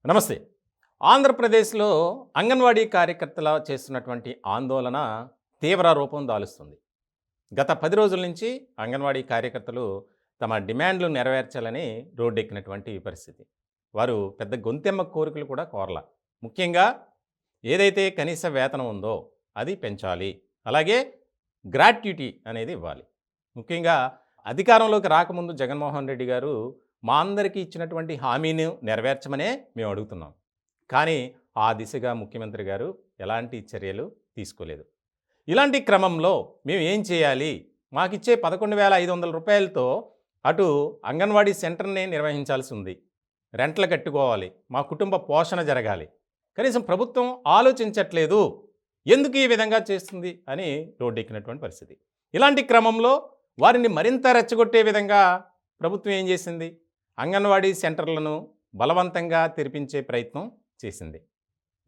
నమస్తే. ఆంధ్రప్రదేశ్‌లో అంగన్వాడీ కార్యకర్తల చేస్తున్నటువంటి ఆందోళన తీవ్ర రూపం దాలుస్తుంది. గత 10 రోజుల నుంచి అంగన్వాడీ కార్యకర్తలు తమ డిమాండ్‌లు నెరవేర్చాలని రోడ్డెక్కినటువంటి పరిస్థితి. వారు పెద్ద గొంతెమ్మ కోరికలు కూడా కోరల. ముఖ్యంగా ఏదైతే కనీస వేతనం ఉందో అది పెంచాలి. అలాగే గ్రాట్యుటీ అనేది ఇవ్వాలి. ముఖ్యంగా అధికారంలోకి రాకముందు జగన్మోహన్ రెడ్డి గారు మా అందరికీ ఇచ్చినటువంటి హామీని నెరవేర్చమనే మేము అడుగుతున్నాం. కానీ ఆ దిశగా ముఖ్యమంత్రి గారు ఎలాంటి చర్యలు తీసుకోలేదు. ఇలాంటి క్రమంలో మేము ఏం చేయాలి? మాకిచ్చే రూ. 11,500 అటు అంగన్వాడీ సెంటర్‌ని నిర్వహించాల్సి ఉంది. రెంట్లు కట్టుకోవాలి. మా కుటుంబ పోషణ జరగాలి. కనీసం ప్రభుత్వం ఆలోచించట్లేదు. ఎందుకు ఈ విధంగా చేస్తుంది అని రోడ్డెక్కినటువంటి పరిస్థితి. ఇలాంటి క్రమంలో వారిని మరింత రెచ్చగొట్టే విధంగా ప్రభుత్వం ఏం చేసింది? అంగన్వాడీ సెంటర్లను బలవంతంగా తెరిపించే ప్రయత్నం చేసింది.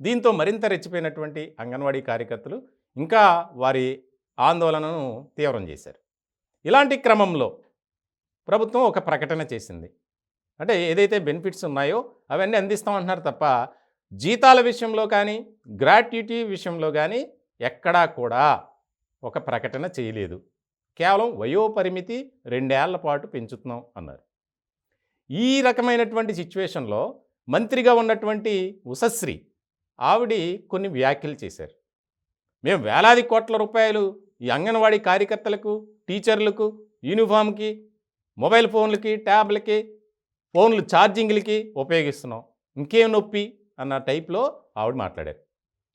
దీంతో మరింత రెచ్చిపోయినటువంటి అంగన్వాడీ కార్యకర్తలు ఇంకా వారి ఆందోళనను తీవ్రం చేశారు. ఇలాంటి క్రమంలో ప్రభుత్వం ఒక ప్రకటన చేసింది. అంటే ఏదైతే బెనిఫిట్స్ ఉన్నాయో అవన్నీ అందిస్తామంటున్నారు తప్ప జీతాల విషయంలో కానీ, గ్రాట్యుటీ విషయంలో కానీ ఎక్కడా కూడా ఒక ప్రకటన చేయలేదు. కేవలం వయోపరిమితి 2 ఏళ్ల పాటు పెంచుతున్నాం అన్నారు. ఈ రకమైనటువంటి సిచ్యువేషన్‌లో మంత్రిగా ఉన్నటువంటి ఉషశ్రీ ఆవిడ కొన్ని వ్యాఖ్యలు చేశారు. మేము వేలాది కోట్ల రూపాయలు ఈ అంగన్వాడీ కార్యకర్తలకు, టీచర్లకు, యూనిఫామ్‌కి, మొబైల్ ఫోన్లకి, ట్యాబ్లకి, ఫోన్లు ఛార్జింగ్‌లకి ఉపయోగిస్తున్నాం. ఇంకేం నొప్పి అన్న టైప్‌లో ఆవిడ మాట్లాడారు.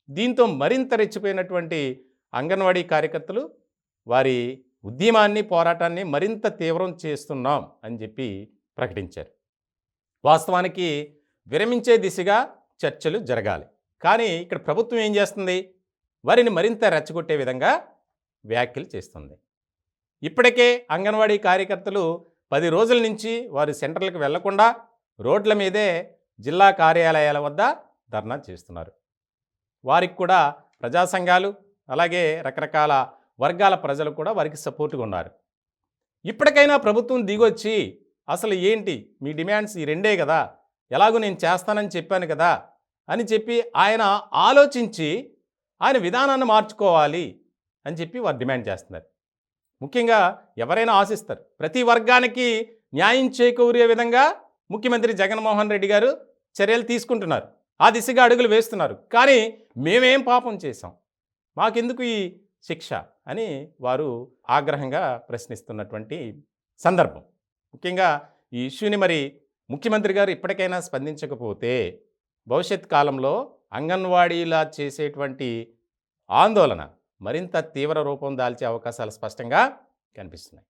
దీంతో మరింత రెచ్చిపోయినటువంటి అంగన్వాడీ కార్యకర్తలు వారి ఉద్యమాన్ని, పోరాటాన్ని మరింత తీవ్రం చేస్తున్నాం అని చెప్పి ప్రకటించారు. వాస్తవానికి విరమించే దిశగా చర్చలు జరగాలి. కానీ ఇక్కడ ప్రభుత్వం ఏం చేస్తుంది? వారిని మరింత రెచ్చగొట్టే విధంగా వ్యాఖ్యలు చేస్తుంది. ఇప్పటికే అంగన్వాడీ కార్యకర్తలు 10 రోజుల నుంచి వారి సెంటర్లకు వెళ్లకుండా రోడ్ల మీదే జిల్లా కార్యాలయాల వద్ద ధర్నా చేస్తున్నారు. వారికి కూడా ప్రజా సంఘాలు అలాగే రకరకాల వర్గాల ప్రజలు కూడా వారికి సపోర్ట్గా ఉన్నారు. ఇప్పటికైనా ప్రభుత్వం దిగొచ్చి అసలు ఏంటి మీ డిమాండ్స్ ఈ రెండే కదా, ఎలాగో నేను చేస్తానని చెప్పాను కదా అని చెప్పి ఆయన ఆలోచించి ఆయన విధానాన్ని మార్చుకోవాలి అని చెప్పి వారు డిమాండ్ చేస్తున్నారు. ముఖ్యంగా ఎవరైనా ఆశిస్తారు ప్రతి వర్గానికి న్యాయం చేకూరే విధంగా ముఖ్యమంత్రి జగన్మోహన్ రెడ్డి గారు చర్యలు తీసుకుంటున్నారు. ఆ దిశగా అడుగులు వేస్తున్నారు. కానీ మేమేం పాపం చేశాం, మాకెందుకు ఈ శిక్ష అని వారు ఆగ్రహంగా ప్రశ్నిస్తున్నటువంటి సందర్భం. ముఖ్యంగా ఈ ఇష్యూని మరి ముఖ్యమంత్రి గారు ఇప్పటికైనా స్పందించకపోతే భవిష్యత్ కాలంలో అంగన్వాడీలా చేసేటువంటి ఆందోళన మరింత తీవ్ర రూపం దాల్చే అవకాశాలు స్పష్టంగా కనిపిస్తున్నాయి.